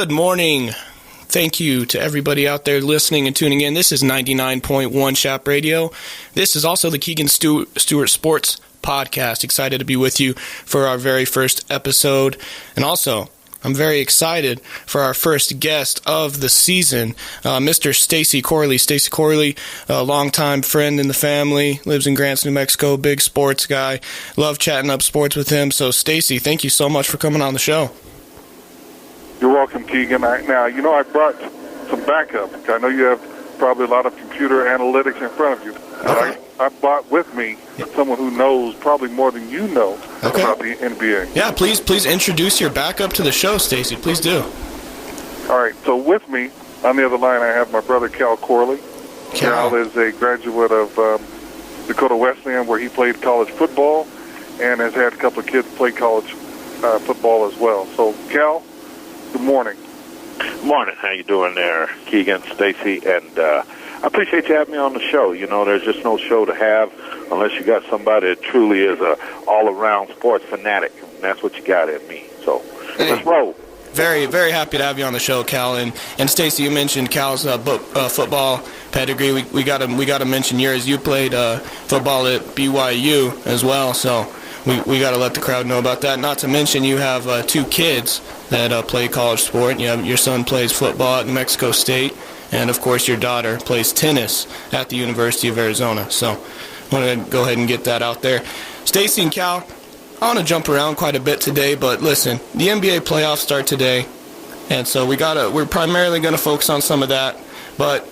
Good morning. Thank you to everybody out there listening and tuning in. This is 99.1 Shap Radio. This is also the Keegan Stewart Sports Podcast. Excited to be with you for our very first episode. And also, I'm very excited for our first guest of the season, Mr. Stacey Corley. Stacey Corley, a longtime friend in the family, lives in Grants, New Mexico, big sports guy. Love chatting up sports with him. So, Stacey, thank you so much for coming on the show. You're welcome, Keegan. I brought some backup. I know you have probably a lot of computer analytics in front of you. Okay. I brought with me someone who knows probably more than you know about the NBA. Yeah, please introduce your backup to the show, Stacey. Please do. All right, so with me on the other line, I have my brother, Corley. Cal is a graduate of Dakota Wesleyan, where he played college football and has had a couple of kids play college football as well. So, Cal, good morning. Morning. How you doing there, Keegan, Stacey? And I appreciate you having me on the show. You know, there's just no show to have unless you got somebody that truly is a all-around sports fanatic. And that's what you got in me. So let's roll. Very, very happy to have you on the show, Cal. And Stacey, you mentioned Cal's football pedigree. We got to mention yours. You played football at BYU as well, so we got to let the crowd know about that. Not to mention you have two kids that play college sport. You have, your son plays football at New Mexico State, and of course your daughter plays tennis at the University of Arizona. So I want to go ahead and get that out there. Stacey and Cal, I want to jump around quite a bit today, but listen, the NBA playoffs start today, and so we're primarily going to focus on some of that, but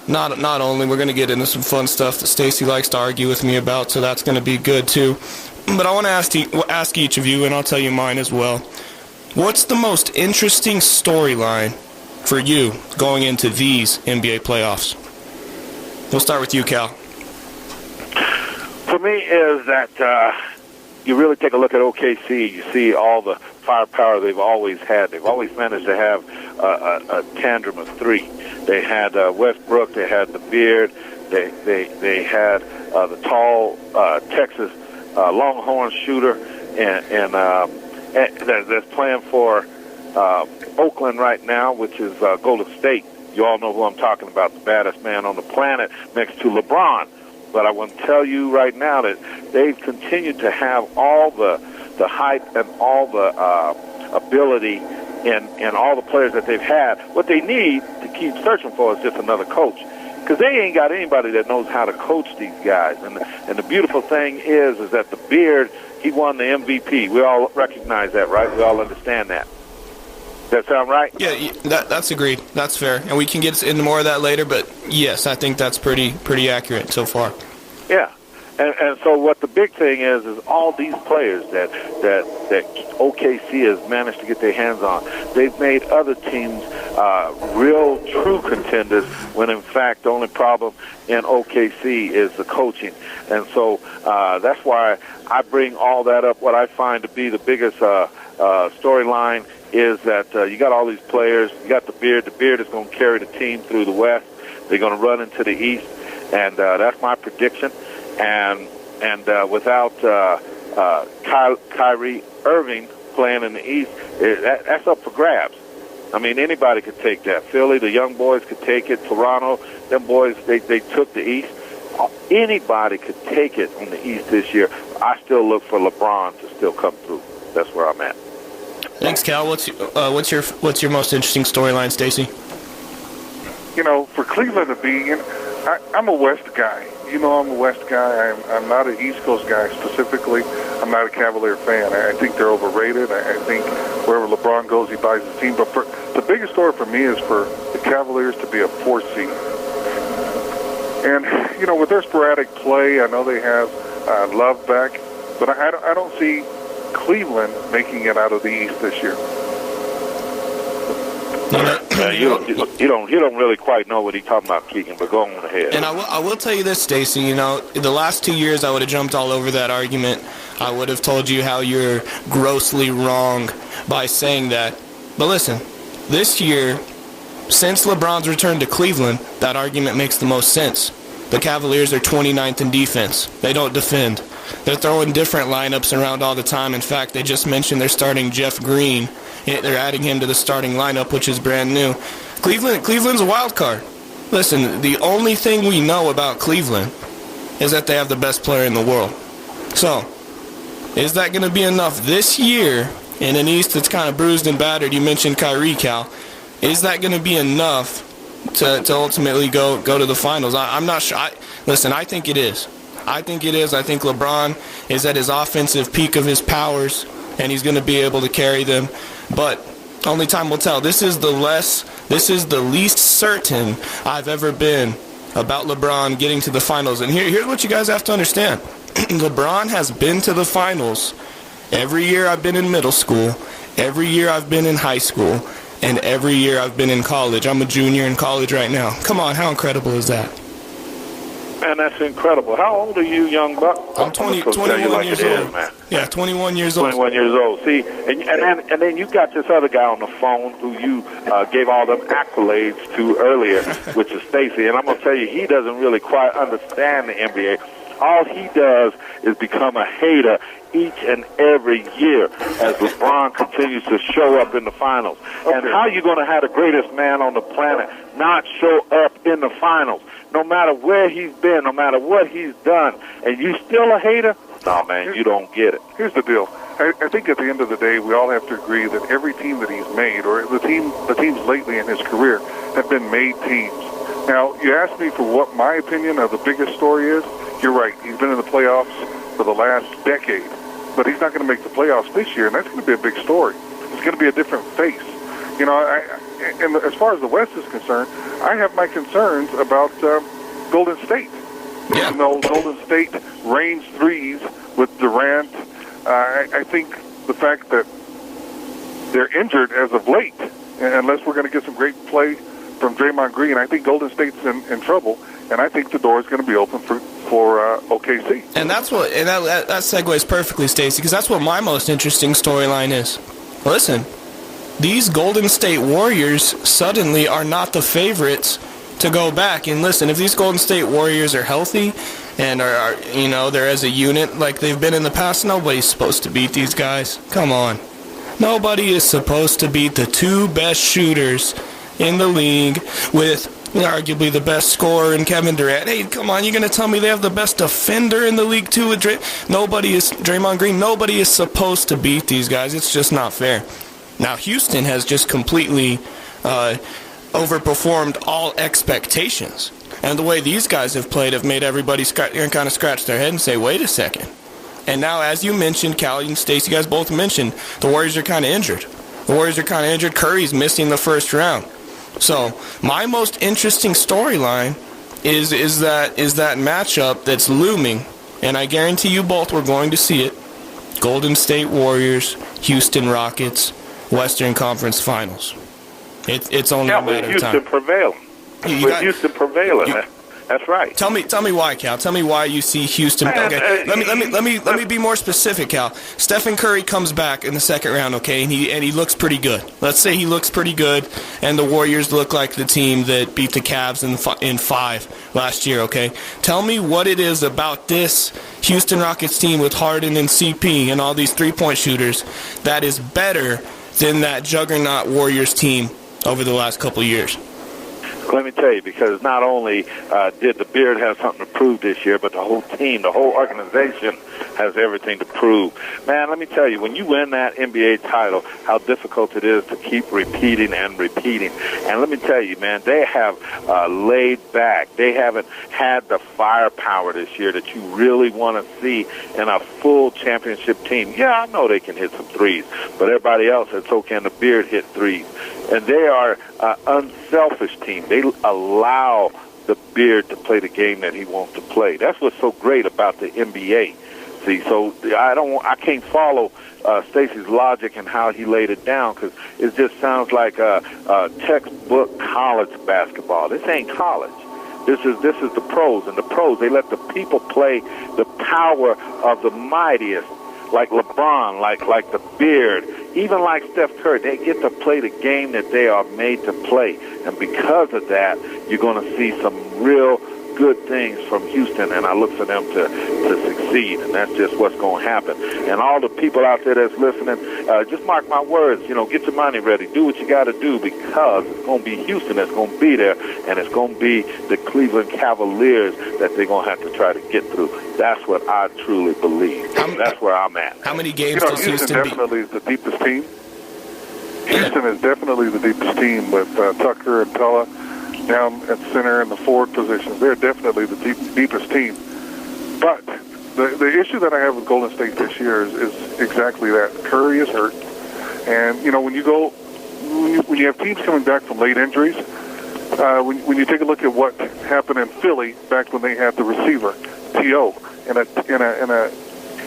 not only, we're going to get into some fun stuff that Stacey likes to argue with me about, so that's going to be good too. But I want to ask each of you, and I'll tell you mine as well, what's the most interesting storyline for you going into these NBA playoffs? We'll start with you, Cal. For me is that you really take a look at OKC. You see all the firepower they've always had. They've always managed to have a tandem of three. They had Westbrook. They had the Beard. They had the tall Texas Longhorn shooter, and that's playing for Oakland right now, which is Golden State. You all know who I'm talking about, the baddest man on the planet next to LeBron. But I want to tell you right now that they've continued to have all the height and all the ability and all the players that they've had. What they need to keep searching for is just another coach, because they ain't got anybody that knows how to coach these guys. And the beautiful thing is that the Beard, he won the MVP. We all recognize that, right? We all understand that. Does that sound right? Yeah, that's agreed. That's fair. And we can get into more of that later, but yes, I think that's pretty accurate so far. Yeah. And so what the big thing is all these players that OKC has managed to get their hands on, they've made other teams real true contenders, when in fact the only problem in OKC is the coaching. And so that's why I bring all that up. What I find to be the biggest storyline is that you got all these players. You got the Beard. The Beard is going to carry the team through the West. They're going to run into the East, and that's my prediction. And without Kyrie Irving playing in the East, that's up for grabs. I mean, anybody could take that. Philly, the young boys could take it. Toronto, them boys, they took the East. Anybody could take it on the East this year. I still look for LeBron to still come through. That's where I'm at. Thanks, Cal. What's your most interesting storyline, Stacey? You know, for Cleveland to be in, I'm a West guy. You know, I'm a West guy. I'm not an East Coast guy specifically. I'm not a Cavalier fan. I think they're overrated. I think wherever LeBron goes, he buys his team. But the biggest story for me is for the Cavaliers to be a 4th seed. And, you know, with their sporadic play, I know they have Love back, but I don't see Cleveland making it out of the East this year. You don't really quite know what he's talking about, Keegan, but go on ahead. And I will tell you this, Stacey, you know, the last 2 years I would have jumped all over that argument. I would have told you how you're grossly wrong by saying that. But listen, this year, since LeBron's return to Cleveland, that argument makes the most sense. The Cavaliers are 29th in defense. They don't defend. They're throwing different lineups around all the time. In fact, they just mentioned they're starting Jeff Green They're adding him to the starting lineup, which is brand new. Cleveland's a wild card. Listen, the only thing we know about Cleveland is that they have the best player in the world. So, is that going to be enough this year in an East that's kind of bruised and battered? You mentioned Kyrie, Cal. Is that going to be enough to ultimately go to the finals? I'm not sure. Listen, I think it is. I think LeBron is at his offensive peak of his powers, and he's going to be able to carry them. But only time will tell. This is the least certain I've ever been about LeBron getting to the finals. And here's what you guys have to understand. LeBron has been to the finals every year I've been in middle school, every year I've been in high school, and every year I've been in college. I'm a junior in college right now. Come on, how incredible is that? Man, that's incredible. How old are you, young buck? I'm 21 years old. Man. Yeah, 21 years old. 21 years old. See, and then you got this other guy on the phone who you gave all them accolades to earlier, which is Stacey. And I'm going to tell you, he doesn't really quite understand the NBA. All he does is become a hater each and every year as LeBron continues to show up in the finals. Okay. And how are you going to have the greatest man on the planet not show up in the finals? No matter where he's been, no matter what he's done, and you still a hater? No, man, you don't get it. Here's the deal. I think at the end of the day, we all have to agree that every team that he's made, or the teams lately in his career, have been made teams. Now, you asked me for what my opinion of the biggest story is. You're right. He's been in the playoffs for the last decade, but he's not going to make the playoffs this year, and that's going to be a big story. It's going to be a different face. You know, and as far as the West is concerned, I have my concerns about Golden State. Yeah. You know, Golden State rains threes with Durant. I think the fact that they're injured as of late, unless we're going to get some great play from Draymond Green, I think Golden State's in trouble, and I think the door is going to be open for OKC. And that's what, and that segues perfectly, Stacey, because that's what my most interesting storyline is. Listen, these Golden State Warriors suddenly are not the favorites to go back. And listen, if these Golden State Warriors are healthy and are they're as a unit like they've been in the past, nobody's supposed to beat these guys. Come on. Nobody is supposed to beat the two best shooters in the league with arguably the best scorer in Kevin Durant. Hey, come on, you're going to tell me they have the best defender in the league too with Draymond Green? Nobody is supposed to beat these guys. It's just not fair. Now, Houston has just completely overperformed all expectations. And the way these guys have played have made everybody kind of scratch their head and say, wait a second. And now, as you mentioned, Cal and Stacey, you guys both mentioned, the Warriors are kind of injured. Curry's missing the first round. So my most interesting storyline is that matchup that's looming, and I guarantee you both we're going to see it. Golden State Warriors, Houston Rockets, Western Conference Finals. It's only a matter of time. Houston prevailing. That's right. Tell me why, Cal. Tell me why you see Houston. Okay, let me be more specific, Cal. Stephen Curry comes back in the second round, okay, and he looks pretty good. Let's say he looks pretty good, and the Warriors look like the team that beat the Cavs in 5 last year, okay? Tell me what it is about this Houston Rockets team with Harden and CP and all these three-point shooters that is better than that juggernaut Warriors team over the last couple of years. Let me tell you, because not only did the Beard have something to prove this year, but the whole team, the whole organization has everything to prove. Man, let me tell you, when you win that NBA title, how difficult it is to keep repeating and repeating. And let me tell you, man, they have laid back. They haven't had the firepower this year that you really want to see in a full championship team. Yeah, I know they can hit some threes, but everybody else, it's okay, and the Beard hit threes. And they are an unselfish team. They allow the Beard to play the game that he wants to play. That's what's so great about the NBA. See, so I can't follow Stacey's logic and how he laid it down, because it just sounds like textbook college basketball. This ain't college. This is the pros, and the pros, they let the people play the power of the mightiest, like LeBron, like the Beard, even like Steph Curry. They get to play the game that they are made to play. And because of that, you're going to see some real good things from Houston, and I look for them to succeed, and that's just what's going to happen. And all the people out there that's listening, just mark my words, get your money ready. Do what you got to do, because it's going to be Houston that's going to be there, and it's going to be the Cleveland Cavaliers that they're going to have to try to get through. That's what I truly believe. That's where I'm at. How many games does Houston beat? Definitely is the deepest team. Houston is definitely the deepest team with Tucker and Pella down at center in the forward positions. They're definitely the deepest team. But the issue that I have with Golden State this year is exactly that. Curry is hurt. And, when you have teams coming back from late injuries, when you take a look at what happened in Philly back when they had the receiver, T.O.,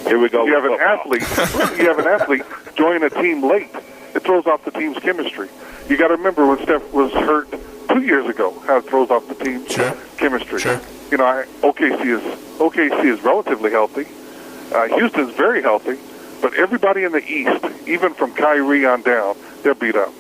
here we go. You have an athlete join a team late. It throws off the team's chemistry. You got to remember when Steph was hurt 2 years ago, how it throws off the team's chemistry. Sure. OKC is relatively healthy. Houston's very healthy, but everybody in the East, even from Kyrie on down, they're beat up.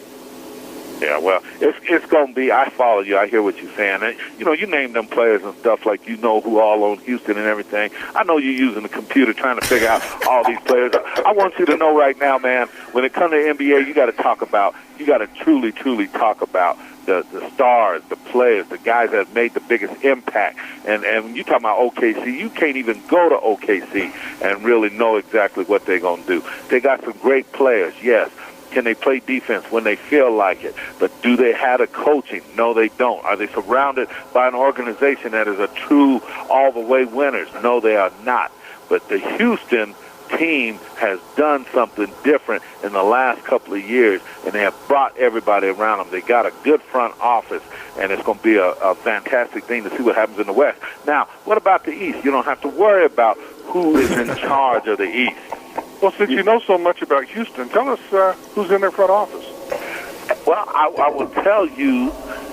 Yeah, well, it's going to be, I follow you, I hear what you're saying. And, you name them players and stuff like who all on Houston and everything. I know you're using the computer trying to figure out all these players. I want you to know right now, man, when it comes to NBA, you got to truly, truly talk about the stars, the players, the guys that have made the biggest impact. And when you talk about OKC, you can't even go to OKC and really know exactly what they're going to do. They got some great players, yes. Can they play defense when they feel like it? But do they have the coaching? No, they don't. Are they surrounded by an organization that is a true all-the-way winners? No, they are not. But the Houston team has done something different in the last couple of years, and they have brought everybody around them. They got a good front office, and it's going to be a fantastic thing to see what happens in the West. Now, what about the East? You don't have to worry about who is in charge of the East. Well, since you know so much about Houston, tell us who's in their front office. Well, I will tell you,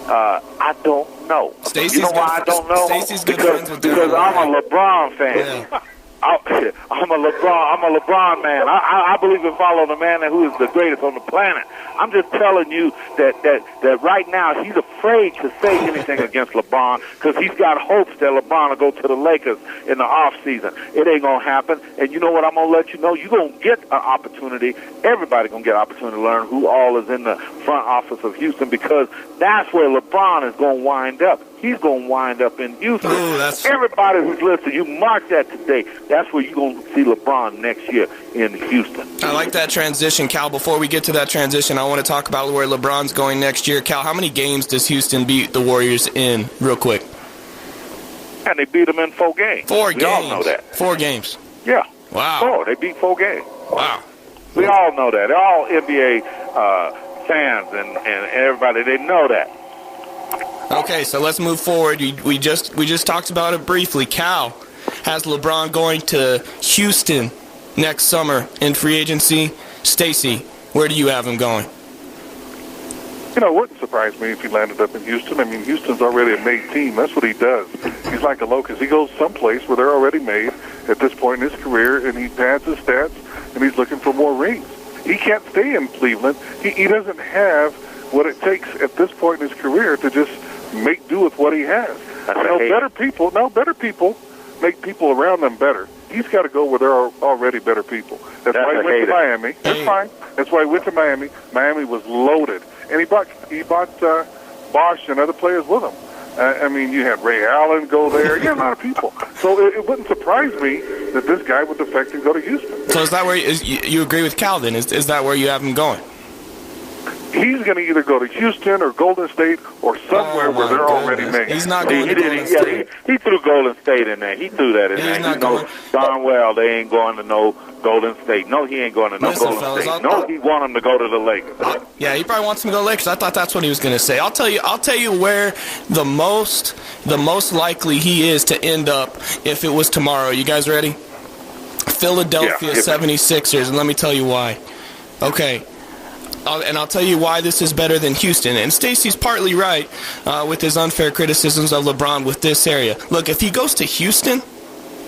I don't know. Stacey's why I don't know? Stacey's good friends with because I'm a LeBron fan. Yeah. I'm a LeBron man. I believe in following the man who is the greatest on the planet. I'm just telling you that right now he's afraid to say anything against LeBron because he's got hopes that LeBron will go to the Lakers in the offseason. It ain't going to happen. And you know what I'm going to let you know? You're going to get an opportunity. Everybody's going to get an opportunity to learn who all is in the front office of Houston because that's where LeBron is going to wind up. He's going to wind up in Houston. Ooh, everybody who's listening, you mark that today. That's where you're going to see LeBron next year in Houston. I like that transition, Cal. Before we get to that transition, I want to talk about where LeBron's going next year. Cal, how many games does Houston beat the Warriors in, real quick? And they beat them in 4 games. 4 games. We all know that. 4 games. Yeah. Wow. 4. They beat 4 games. Wow. We all know that. They're all NBA fans and everybody. They know that. Okay, so let's move forward. We just talked about it briefly. Cal has LeBron going to Houston next summer in free agency. Stacey, where do you have him going? It wouldn't surprise me if he landed up in Houston. I mean, Houston's already a made team. That's what he does. He's like a locust. He goes someplace where they're already made at this point in his career, and he pads his stats, and he's looking for more rings. He can't stay in Cleveland. He doesn't have what it takes at this point in his career to just make do with what he has. Better people make people around them better. He's got to go where there are already better people. That's why he went to Miami. That's fine. That's why he went to Miami. Miami was loaded, and he bought Bosch and other players with him. I mean, you had Ray Allen go there. You had a lot of people. So it wouldn't surprise me that this guy would defect and go to Houston. So is that where you agree with Cal then? Is that where you have him going? He's going to either go to Houston or Golden State or somewhere where they're already made. He's not going to Golden State. He threw Golden State in there. He threw that in there. He knows darn well they ain't going to no Golden State. No, he ain't going to no Golden State. No, he want him to go to the Lakers. Yeah, he probably wants him to go to the Lakers. I thought that's what he was going to say. I'll tell you where the most likely he is to end up if it was tomorrow. You guys ready? Philadelphia 76ers, and let me tell you why. Okay. And I'll tell you why this is better than Houston. And Stacey's partly right with his unfair criticisms of LeBron with this area. Look, if he goes to Houston,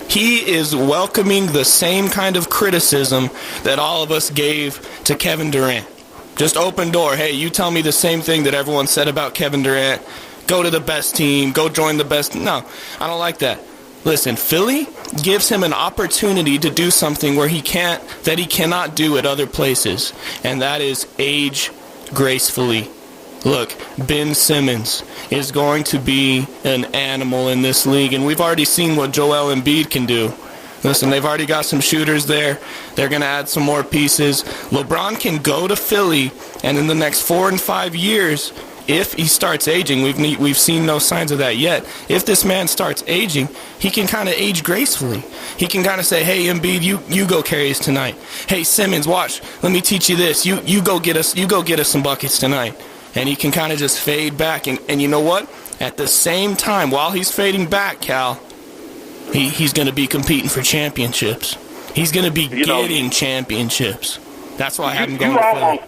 he is welcoming the same kind of criticism that all of us gave to Kevin Durant. Just open door. Hey, you tell me the same thing that everyone said about Kevin Durant. go to the best team, go join the best. No, I don't like that. Listen, Philly gives him an opportunity to do something where he cannot do at other places, and that is age gracefully. Look, Ben Simmons is going to be an animal in this league, and we've already seen what Joel Embiid can do. Listen, they've already got some shooters there. They're going to add some more pieces. LeBron can go to Philly, and in the next 4 and 5 years, if he starts aging, we've seen no signs of that yet. If this man starts aging, he can kind of age gracefully. He can kind of say, hey, Embiid, you go carry us tonight. Hey, Simmons, watch. Let me teach you this. You go get us some buckets tonight. And he can kind of just fade back. And you know what? At the same time, while he's fading back, Cal, he's going to be competing for championships. He's going to be getting championships. That's why I had him going to Philly.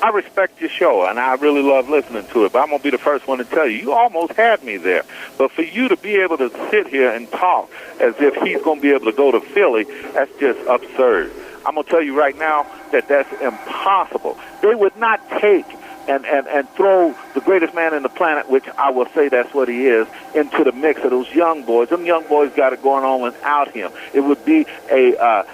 I respect your show, and I really love listening to it, but I'm going to be the first one to tell you, you almost had me there. But for you to be able to sit here and talk as if he's going to be able to go to Philly, that's just absurd. I'm going to tell you right now that that's impossible. They would not take and throw the greatest man in the planet, which I will say that's what he is, into the mix of those young boys. Them young boys got it going on without him. It would be a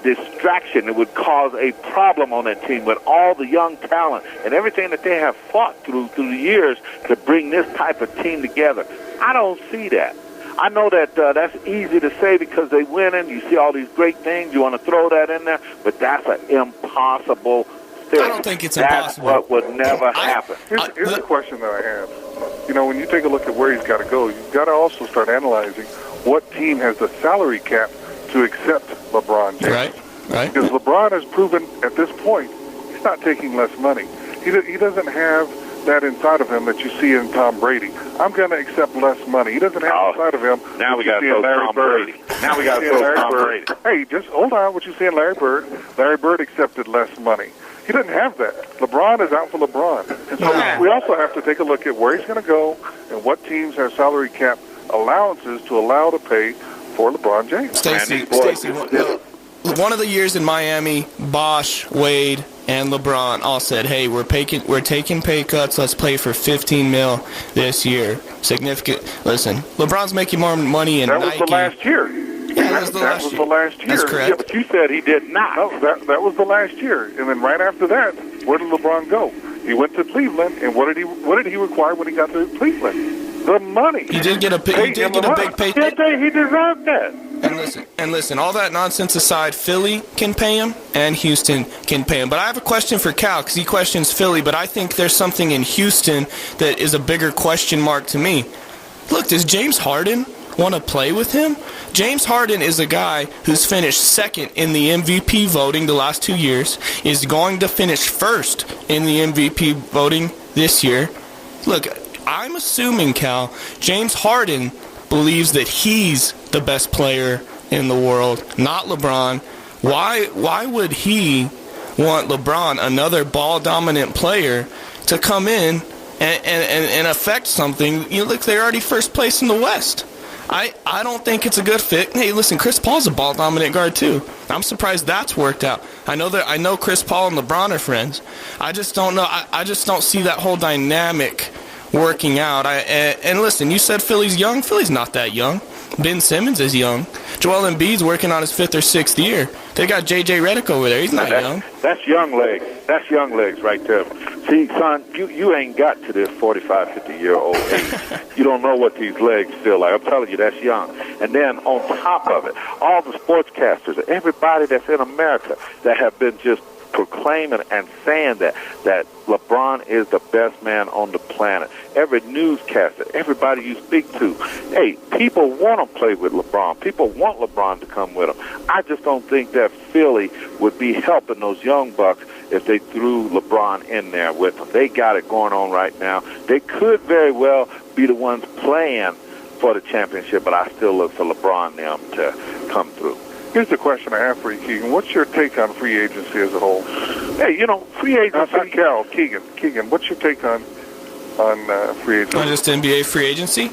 distraction. It would cause a problem on that team with all the young talent and everything that they have fought through the years to bring this type of team together. I don't see that. I know that that's easy to say because they winning. You see all these great things. You want to throw that in there, but that's an impossible thing. I don't think it's impossible. That's what would never happen. Here's a question that I have. You know, when you take a look at where he's got to go, you've got to also start analyzing what team has the salary cap to accept LeBron James. Right. Because LeBron has proven at this point he's not taking less money. He doesn't have that inside of him that you see in Tom Brady. I'm going to accept less money. He doesn't have inside of him. Now we got to throw Tom Brady. Now we got to throw Tom Brady. Hey, just hold on. What you see in Larry Bird? Larry Bird accepted less money. He doesn't have that. LeBron is out for LeBron. And so we also have to take a look at where he's going to go and what teams have salary cap allowances to allow to pay for LeBron James. Stacey, one of the years in Miami, Bosh, Wade, and LeBron all said, hey, we're taking pay cuts. Let's play for $15 million this year. Significant. Listen, LeBron's making more money in Nike. That was the last year. Yeah, that was the last year. That's correct. Yeah, but you said he did not. No, that was the last year. And then right after that, where did LeBron go? He went to Cleveland, and what did he require when he got to Cleveland? The money. He did get a big pay. He deserved that. And listen, all that nonsense aside, Philly can pay him and Houston can pay him. But I have a question for Cal because he questions Philly, but I think there's something in Houston that is a bigger question mark to me. Look, does James Harden want to play with him? James Harden is a guy who's finished second in the MVP voting the last 2 years, is going to finish first in the MVP voting this year. Look, I'm assuming, Cal, James Harden believes that he's the best player in the world, not LeBron. Why would he want LeBron, another ball-dominant player, to come in and affect something? You look, they're already first place in the West. I don't think it's a good fit. Hey, listen, Chris Paul's a ball-dominant guard, too. I'm surprised that's worked out. I know Chris Paul and LeBron are friends. I just don't know. I just don't see that whole dynamic working out. And listen, you said Philly's young. Philly's not that young. Ben Simmons is young. Joel Embiid's working on his 5th or 6th year. They got J.J. Redick over there. He's not young. That's young legs. That's young legs right there. See, son, you ain't got to this 45, 50-year-old age. You don't know what these legs feel like. I'm telling you, that's young. And then on top of it, all the sportscasters, everybody that's in America that have been just proclaiming and saying that LeBron is the best man on the planet. Every newscaster, everybody you speak to, hey, people want to play with LeBron. People want LeBron to come with them. I just don't think that Philly would be helping those young bucks if they threw LeBron in there with them. They got it going on right now. They could very well be the ones playing for the championship, but I still look for LeBron and them to come through. Here's the question I have for you, Keegan. What's your take on free agency as a whole? Hey, free agency. Not Cal, Keegan, what's your take on free agency? On just NBA free agency?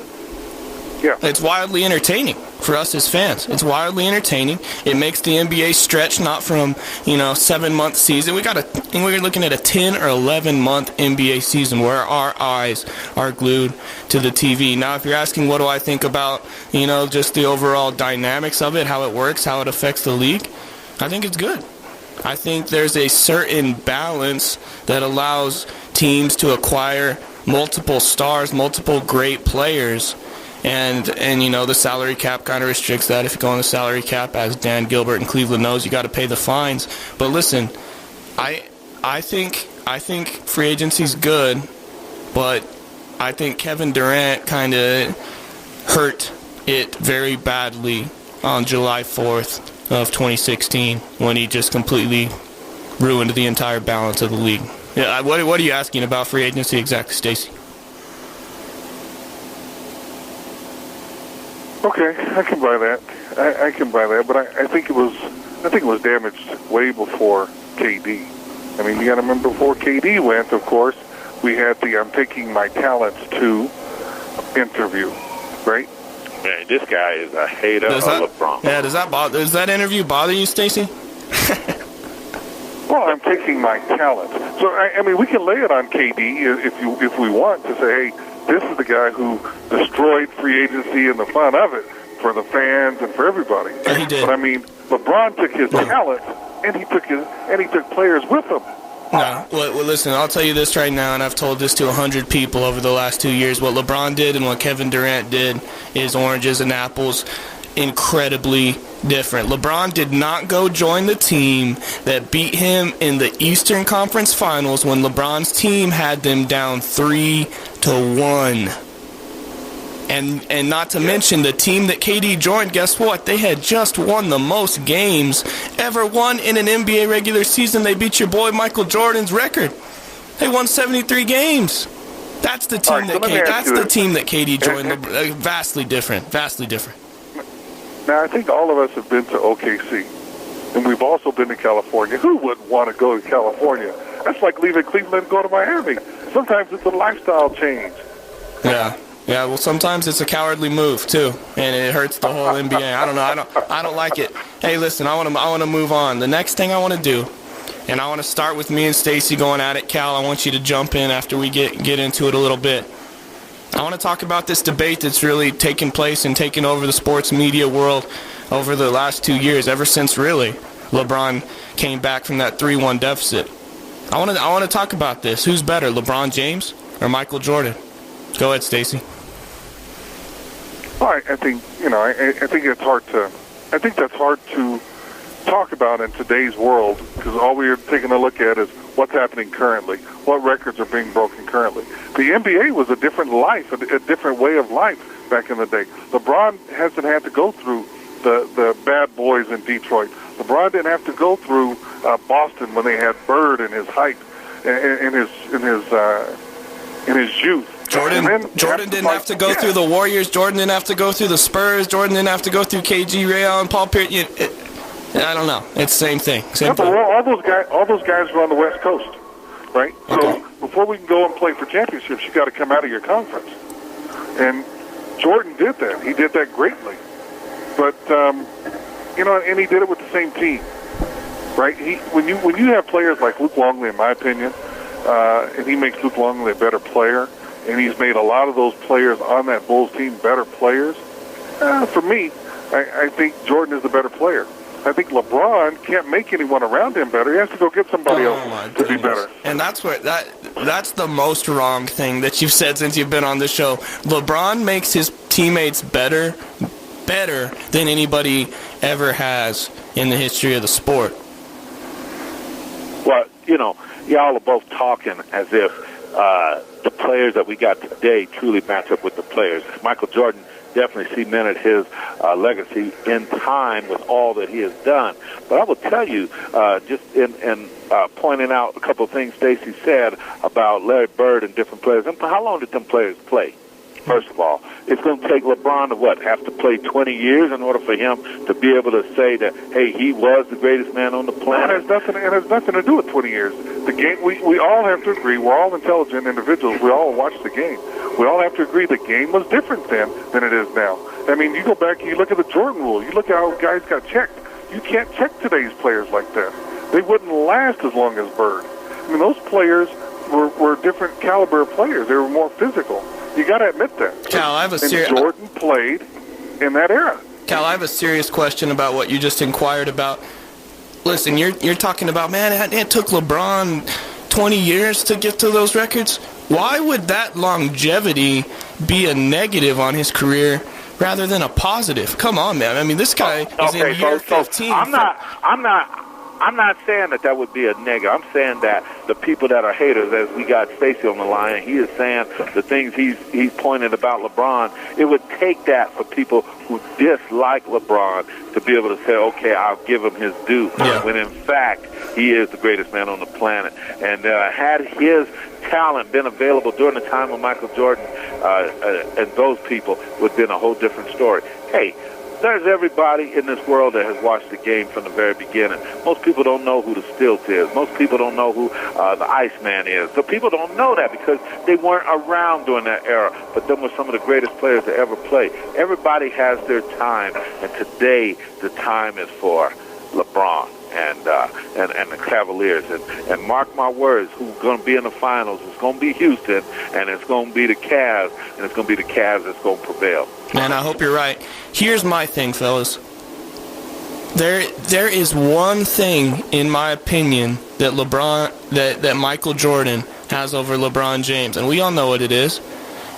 Yeah. It's wildly entertaining. for us as fans. It's wildly entertaining. It makes the NBA stretch not from, 7-month season. We're looking at a 10 or 11-month NBA season where our eyes are glued to the TV. Now, if you're asking what do I think about, just the overall dynamics of it, how it works, how it affects the league, I think it's good. I think there's a certain balance that allows teams to acquire multiple stars, multiple great players, and the salary cap kind of restricts that. If you go on the salary cap, as Dan Gilbert in Cleveland knows, you got to pay the fines. But listen, I think free agency's good, but I think Kevin Durant kind of hurt it very badly on July 4th of 2016 when he just completely ruined the entire balance of the league. Yeah, what are you asking about free agency exactly, Stacey? Okay, I can buy that. I can buy that, but I think it was damaged way before KD. I mean, you got to remember before KD went, of course, we had the "I'm taking my talents to" interview, right? Man, this guy is a hater of LeBron. Yeah, does that interview bother you, Stacey? Well, I'm taking my talent. So I mean, we can lay it on KD if we want to say, hey, this is the guy who destroyed free agency and the fun of it for the fans and for everybody. Yeah, he did. But I mean, LeBron took his talent and he took players with him. No, well, listen, I'll tell you this right now, and I've told this to 100 people over the last 2 years. What LeBron did and what Kevin Durant did is oranges and apples, incredibly different. LeBron did not go join the team that beat him in the Eastern Conference Finals when LeBron's team had them down 3-1. And not to mention the team that KD joined, guess what? They had just won the most games ever won in an NBA regular season. They beat your boy Michael Jordan's record. They won 73 games. That's the team team that KD joined. Vastly different. Now, I think all of us have been to OKC, and we've also been to California. Who wouldn't want to go to California? That's like leaving Cleveland and go to Miami. Sometimes it's a lifestyle change. Yeah, well, sometimes it's a cowardly move too, and it hurts the whole NBA. I don't know. I don't like it. Hey, listen, I want to move on. The next thing I want to do, and I want to start with me and Stacey going at it. Cal, I want you to jump in after we get into it a little bit. I want to talk about this debate that's really taken place and taken over the sports media world over the last 2 years, ever since really LeBron came back from that 3-1 deficit. I want to talk about this. Who's better, LeBron James or Michael Jordan? Go ahead, Stacey. Well, I think I think it's hard to. I think that's hard to talk about in today's world because all we are taking a look at is what's happening currently, what records are being broken currently. The NBA was a different life, a different way of life back in the day. LeBron hasn't had to go through the bad boys in Detroit. LeBron didn't have to go through Boston when they had Bird in his height, in his youth. Jordan didn't have to go through the Warriors. Jordan didn't have to go through the Spurs. Jordan didn't have to go through KG, Ray Allen, Paul Pierce. I don't know. It's the same thing. But all those guys were on the West Coast, right? Okay. So before we can go and play for championships, you got to come out of your conference. And Jordan did that. He did that greatly. But and he did it with the same team, right? When you have players like Luke Longley, in my opinion, and he makes Luke Longley a better player. And he's made a lot of those players on that Bulls team better players. For me, I think Jordan is the better player. I think LeBron can't make anyone around him better. He has to go get somebody else to be better. And that's that's the most wrong thing that you've said since you've been on the show. LeBron makes his teammates better than anybody ever has in the history of the sport. Well, y'all are both talking as if the players that we got today truly match up with the players. Michael Jordan definitely cemented his legacy in time with all that he has done. But I will tell you, just in pointing out a couple of things Stacey said about Larry Bird and different players, and how long did them players play? First of all, it's going to take LeBron to have to play 20 years in order for him to be able to say that, hey, he was the greatest man on the planet. It has nothing to do with 20 years. The game, we all have to agree. We're all intelligent individuals. We all watch the game. We all have to agree the game was different then than it is now. I mean, you go back and you look at the Jordan rule. You look at how guys got checked. You can't check today's players like that. They wouldn't last as long as Bird. I mean, those players were different caliber of players. They were more physical. You got to admit that. Cal, I have a serious. Jordan played in that era. Cal, I have a serious question about what you just inquired about. Listen, you're talking about, man, it took LeBron 20 years to get to those records. Why would that longevity be a negative on his career rather than a positive? Come on, man. I mean, this guy is in year 15. I'm not saying that would be a negative. I'm saying that the people that are haters, as we got Stacey on the line, and he is saying the things he's pointed about LeBron, it would take that for people who dislike LeBron to be able to say, okay, I'll give him his due. Yeah. When in fact, he is the greatest man on the planet. And had his talent been available during the time of Michael Jordan and those people, would have been a whole different story. Hey, there's everybody in this world that has watched the game from the very beginning. Most people don't know who the Stilt is. Most people don't know who the Iceman is. So people don't know that because they weren't around during that era. But them were some of the greatest players to ever play. Everybody has their time, and today the time is for LeBron and the Cavaliers. And mark my words, who's going to be in the finals? It's going to be Houston, and it's going to be the Cavs, and it's going to be the Cavs that's going to prevail. Man, I hope you're right. Here's my thing, fellas. There is one thing, in my opinion, that that Michael Jordan has over LeBron James, and we all know what it is.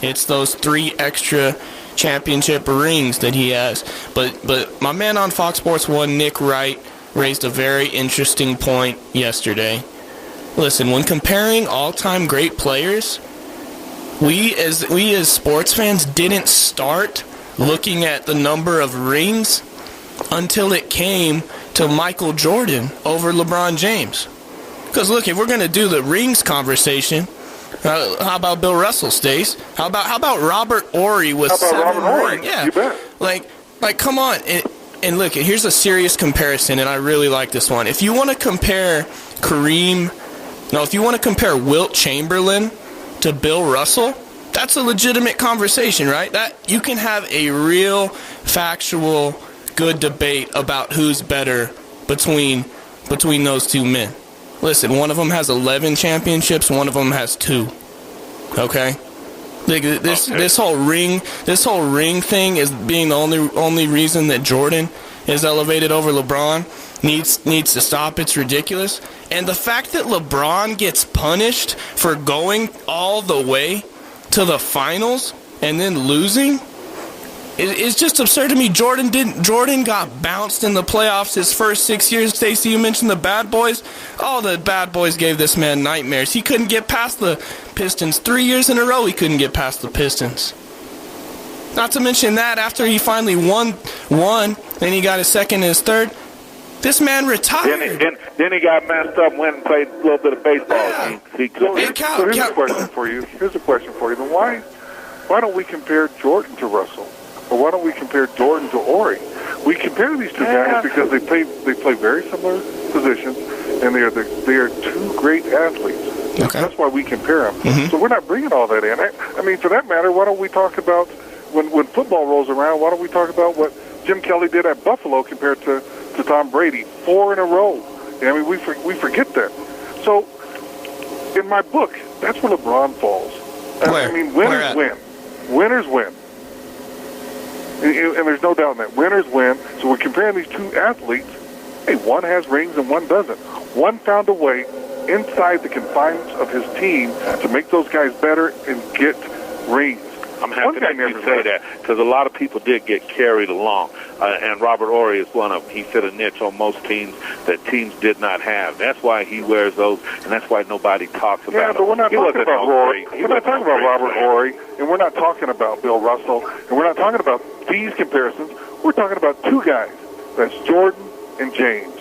It's those 3 extra championship rings that he has. But my man on Fox Sports 1, Nick Wright, raised a very interesting point yesterday. Listen, when comparing all-time great players, we as sports fans didn't start looking at the number of rings until it came to Michael Jordan over LeBron James. Because look, if we're going to do the rings conversation, how about Bill Russell, Stace? How about Robert Horry with 7 rings? Yeah, you bet. Like come on. And look, here's a serious comparison, and I really like this one. If you want to compare Wilt Chamberlain to Bill Russell, that's a legitimate conversation, right? That you can have a real, factual, good debate about who's better between those two men. Listen, one of them has 11 championships, one of them has 2. Okay? This whole ring thing is being the only reason that Jordan is elevated over LeBron needs to stop. It's ridiculous. And the fact that LeBron gets punished for going all the way to the finals and then losing is just absurd to me. Jordan got bounced in the playoffs his first 6 years. Stacey, you mentioned the bad boys. All the bad boys gave this man nightmares. He couldn't get past the Pistons. 3 years in a row he couldn't get past the Pistons. Not to mention that after he finally won, then he got his second and his third, this man retired. Then he got messed up, went and played a little bit of baseball. Yeah. So here's a question for you. Then why don't we compare Jordan to Russell? Or why don't we compare Jordan to Horry? We compare these two guys because they play very similar positions, and they are 2 great athletes. Okay. That's why we compare them. Mm-hmm. So we're not bringing all that in. I mean, for that matter, why don't we talk about when football rolls around? Why don't we talk about what Jim Kelly did at Buffalo compared to Tom Brady? 4 in a row. I mean, we forget that. So in my book, that's where LeBron falls. Where? I mean, winners win. Winners win. And there's no doubt in that. Winners win. So we're comparing these 2 athletes. Hey, one has rings and one doesn't. One found a way inside the confines of his team to make those guys better and get rings. I'm happy that you say that because a lot of people did get carried along. And Robert Horry is one of them. He fit a niche on most teams that teams did not have. That's why he wears those, and that's why nobody talks about him. Yeah, but we're not talking about Horry. We're not talking about Robert Horry, and we're not talking about Bill Russell, and we're not talking about these comparisons. We're talking about 2 guys. That's Jordan and James.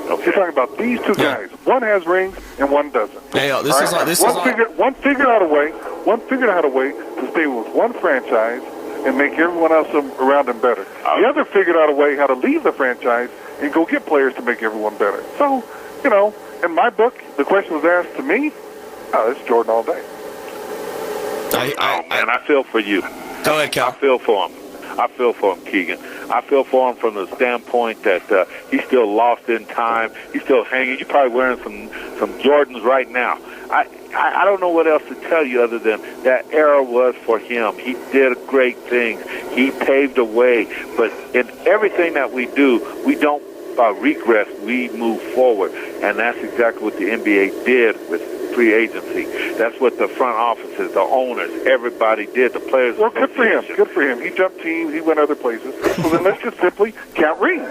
Okay. We're talking about these 2 guys. One has rings and one doesn't. Hey, yo, one figured out a way. One figured out a way to stay with one franchise and make everyone else around him better. The other figured out a way how to leave the franchise and go get players to make everyone better. So, in my book, the question was asked to me, it's Jordan all day. Man, I feel for you. Go ahead, Cal. I feel for him, Keegan. I feel for him from the standpoint that he's still lost in time. He's still hanging. You're probably wearing some Jordans right now. I don't know what else to tell you other than that era was for him. He did great things. He paved the way. But in everything that we do, we don't regress. We move forward. And that's exactly what the NBA did with free agency. That's what the front offices, the owners, everybody did. The players. Well, good for him. Good for him. He jumped teams. He went other places. So then let's just simply count rings.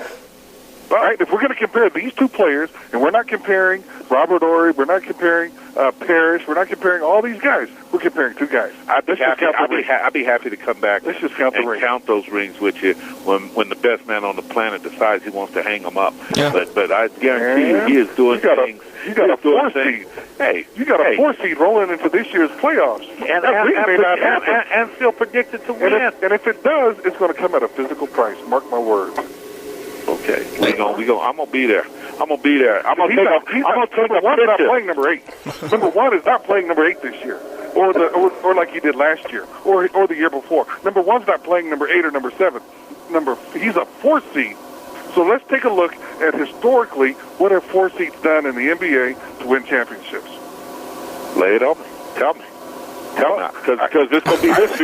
All right, if we're going to compare these two players, and we're not comparing Robert Horry, we're not comparing Parrish, we're not comparing all these guys, we're comparing two guys. I'd be happy to come back. Let's just count the rings. Count those rings with you when the best man on the planet decides he wants to hang them up. Yeah. But I guarantee you he is doing things. You got a 4 seed. Hey, you got a 4 seed rolling into this year's playoffs, and still predicted to win. And if it does, it's going to come at a physical price. Mark my words. Okay, we go. I'm gonna be there. I'm gonna be there. I'm gonna take number one is not playing number 8. Number 1 is not playing number 8 this year, or like he did last year, or the year before. Number 1's not playing number 8 or number 7. He's a 4 seed. So let's take a look at historically what have 4 seeds done in the NBA to win championships. Lay it on me. Tell me. Because this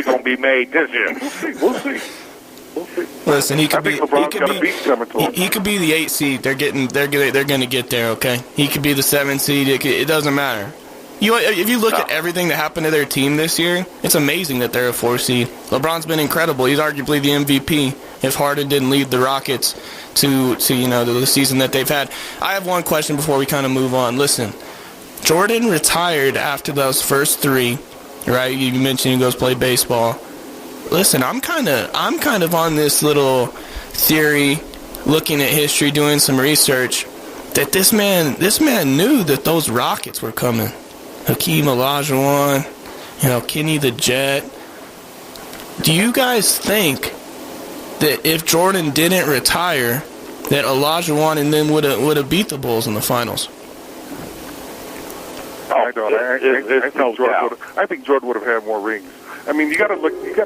gonna be made this year. We'll see. Listen, he could be the 8 seed. They're going to get there. Okay, he could be the 7 seed. It doesn't matter. If you look at everything that happened to their team this year, it's amazing that they're a 4 seed. LeBron's been incredible. He's arguably the MVP. If Harden didn't lead the Rockets to the season that they've had. I have one question before we kind of move on. Listen, Jordan retired after those first 3. Right? You mentioned he goes play baseball. Listen, I'm kind of on this little theory, looking at history, doing some research, that this man knew that those Rockets were coming. Hakeem Olajuwon, Kenny the Jet. Do you guys think that if Jordan didn't retire, that Olajuwon and them would have beat the Bulls in the finals? I don't. I think Jordan would have had more rings. I mean, you got to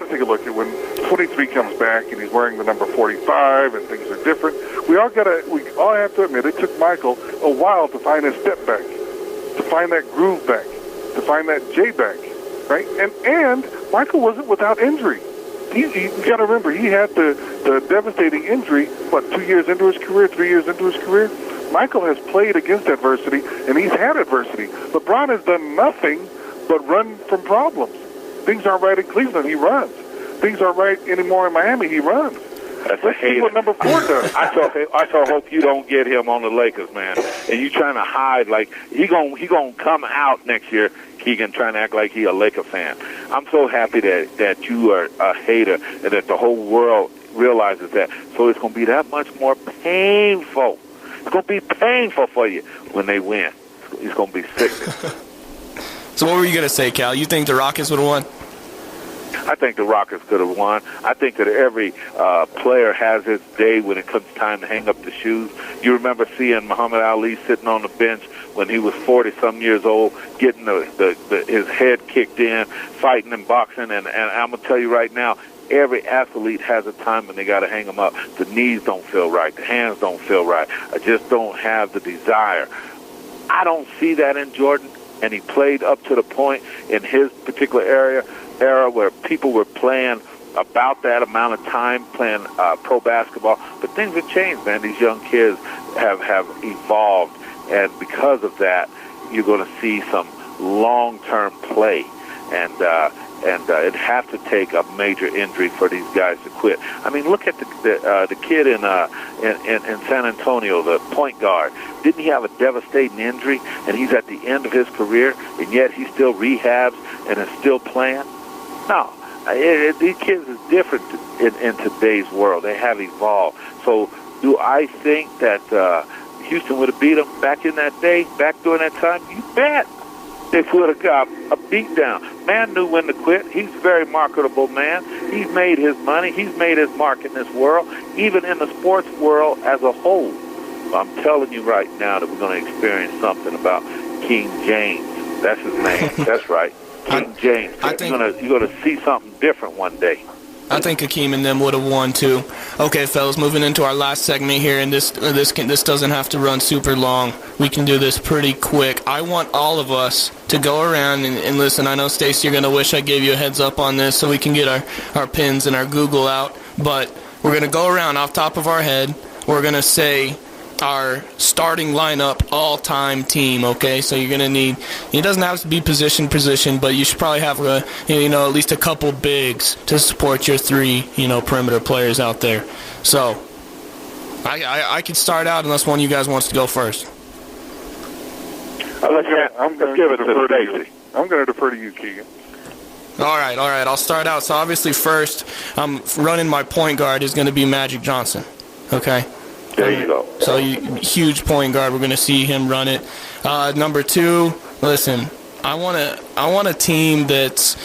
take a look at when 23 comes back and he's wearing the number 45 and things are different. We all have to admit it took Michael a while to find his step back, to find that groove back, to find that J back, right? And Michael wasn't without injury. You got to remember he had the devastating injury. 2 years into his career, 3 years into his career. Michael has played against adversity and he's had adversity. LeBron has done nothing but run from problems. Things aren't right in Cleveland, he runs. Things aren't right anymore in Miami, he runs. Let's see what number 4 does. I so hope you don't get him on the Lakers, man. And you trying to hide like he gonna come out next year, Keegan, trying to act like he a Laker fan. I'm so happy that you are a hater and that the whole world realizes that. So it's gonna be that much more painful. It's gonna be painful for you when they win. It's gonna be sickening. So what were you going to say, Cal? You think the Rockets would have won? I think the Rockets could have won. I think that every player has his day when it comes time to hang up the shoes. You remember seeing Muhammad Ali sitting on the bench when he was 40-some years old, getting his head kicked in, fighting and boxing. And I'm going to tell you right now, every athlete has a time when they got to hang them up. The knees don't feel right. The hands don't feel right. I just don't have the desire. I don't see that in Jordan. And he played up to the point in his particular era where people were playing about that amount of time playing pro basketball. But things have changed, man. These young kids have evolved, and because of that, you're going to see some long-term play. And it has to take a major injury for these guys to quit. I mean, look at the kid in San Antonio, the point guard. Didn't he have a devastating injury, and he's at the end of his career, and yet he still rehabs and is still playing? No, these kids is different in today's world. They have evolved. So do I think that Houston would have beat them back in that day, back during that time? You bet. They would have got a beat down. Man knew when to quit. He's a very marketable man. He's made his money. He's made his mark in this world, even in the sports world as a whole. So I'm telling you right now that we're going to experience something about King James. That's his name. That's right. King James. You're going to see something different one day. I think Hakeem and them would have won too. Okay, fellas, moving into our last segment here, and this doesn't have to run super long. We can do this pretty quick. I want all of us to go around and listen. I know, Stacey, you're going to wish I gave you a heads up on this so we can get our pins and our Google out. But we're going to go around off top of our head. We're going to say our starting lineup all-time team, okay? So you're going to need, it doesn't have to be position, but you should probably have at least a couple bigs to support your three, perimeter players out there. So I could start out unless one of you guys wants to go first. I'm going to give it to Stacey. I'm going to defer to you, Keegan. All right. I'll start out. So obviously first, I'm running my point guard is going to be Magic Johnson, okay? There you go. So huge point guard. We're going to see him run it. Number two, listen, I want a team that's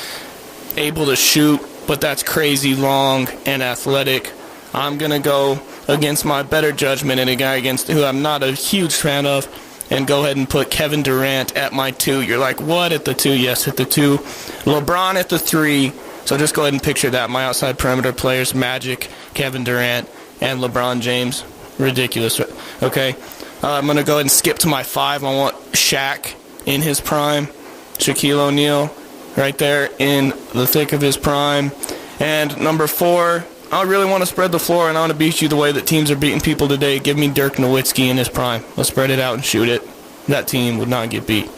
able to shoot, but that's crazy long and athletic. I'm going to go against my better judgment and a guy against who I'm not a huge fan of, and go ahead and put Kevin Durant at my 2. You're like, what, at the 2? Yes, at the 2. LeBron at the 3. So just go ahead and picture that. My outside perimeter players, Magic, Kevin Durant, and LeBron James. Ridiculous. Okay. I'm going to go ahead and skip to my 5. I want Shaq in his prime. Shaquille O'Neal right there in the thick of his prime. And number 4, I really want to spread the floor, and I want to beat you the way that teams are beating people today. Give me Dirk Nowitzki in his prime. Let's spread it out and shoot it. That team would not get beat.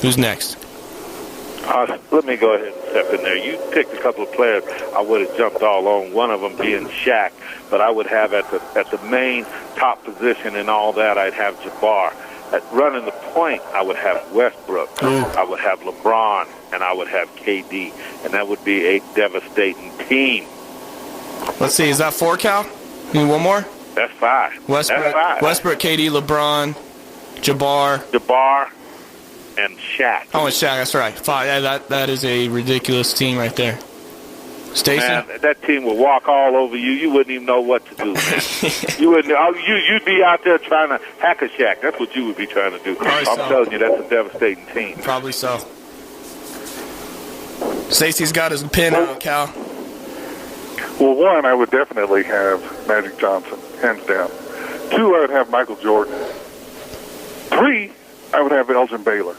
Who's next? Let me go ahead and step in there. You picked a couple of players I would have jumped all on, one of them being Shaq, but I would have at the main top position and all that, I'd have Jabbar. At running the point, I would have Westbrook. I would have LeBron, and I would have KD, and that would be a devastating team. Let's see, is that 4, Cal? Need one more? That's 5. Westbrook, KD, LeBron, Jabbar, and Shaq. Oh, and Shaq, that's right. 5. Yeah, that is a ridiculous team right there. Stacey? Man, that team would walk all over you. You wouldn't even know what to do, man. You'd be out there trying to hack a Shaq. That's what you would be trying to do. I'm telling you, that's a devastating team. Probably so. Stacey's got his pin out, Cal. Well, 1, I would definitely have Magic Johnson, hands down. 2, I would have Michael Jordan. 3, I would have Elgin Baylor.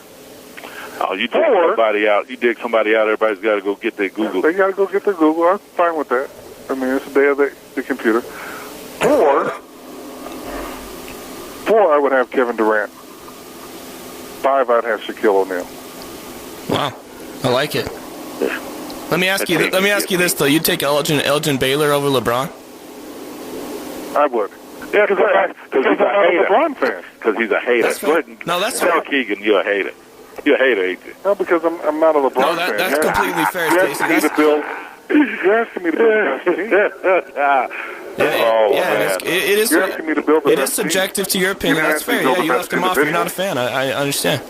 Oh, you dig somebody out. Everybody's got to go get their Google. They got to go get their Google. I'm fine with that. I mean, it's the day of the computer. 4, I would have Kevin Durant. 5, I'd have Shaquille O'Neal. Wow, I like it. Let me ask you this though. You'd take Elgin Baylor over LeBron? I would. Yeah, because he's a LeBron fan. Because he's a hater. That's fair. No, that's fair. Tell Keegan you're a hater. You're a hater, ain't you? No, because I'm not a LeBron fan. That's completely fair, Stacey. You're asking me to build the best team. It is. You're asking me to build the It best is subjective to your opinion. That's fair. Yeah, you left him off. You're not a fan. I understand.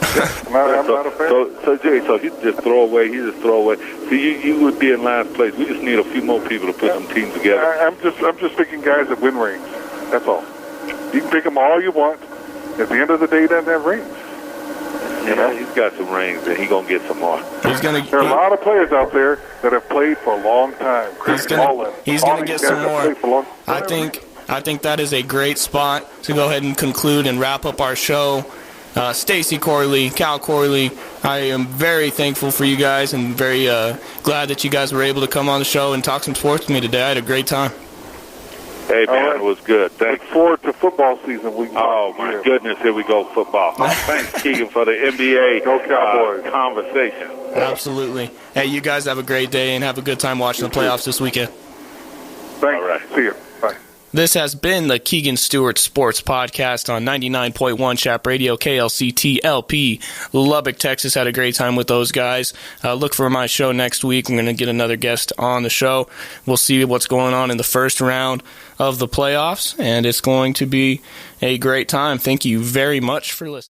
I'm not a fan. So Jay, he just throw away. See, you would be in last place. We just need a few more people to put some teams together. I'm just picking guys that win rings. That's all. You can pick them all you want. At the end of the day, he doesn't have rings. Yeah, he's got some rings, and he's going to get some more. There are a lot of players out there that have played for a long time. He's going to get some more. I think that is a great spot to go ahead and conclude and wrap up our show. Stacey Corley, Kaul Corley, I am very thankful for you guys and very glad that you guys were able to come on the show and talk some sports with me today. I had a great time. Hey, man, it was good. Thanks. Look forward to football season. Oh, my goodness, here we go, football. Thanks, Keegan, for the NBA conversation. Absolutely. Hey, you guys have a great day and have a good time watching the playoffs this weekend. Thanks. All right. See you. Bye. This has been the Keegan Stewart Sports Podcast on 99.1 Chap Radio, KLCT-LP, Lubbock, Texas. Had a great time with those guys. Look for my show next week. I'm going to get another guest on the show. We'll see what's going on in the first round of the playoffs, and it's going to be a great time. Thank you very much for listening.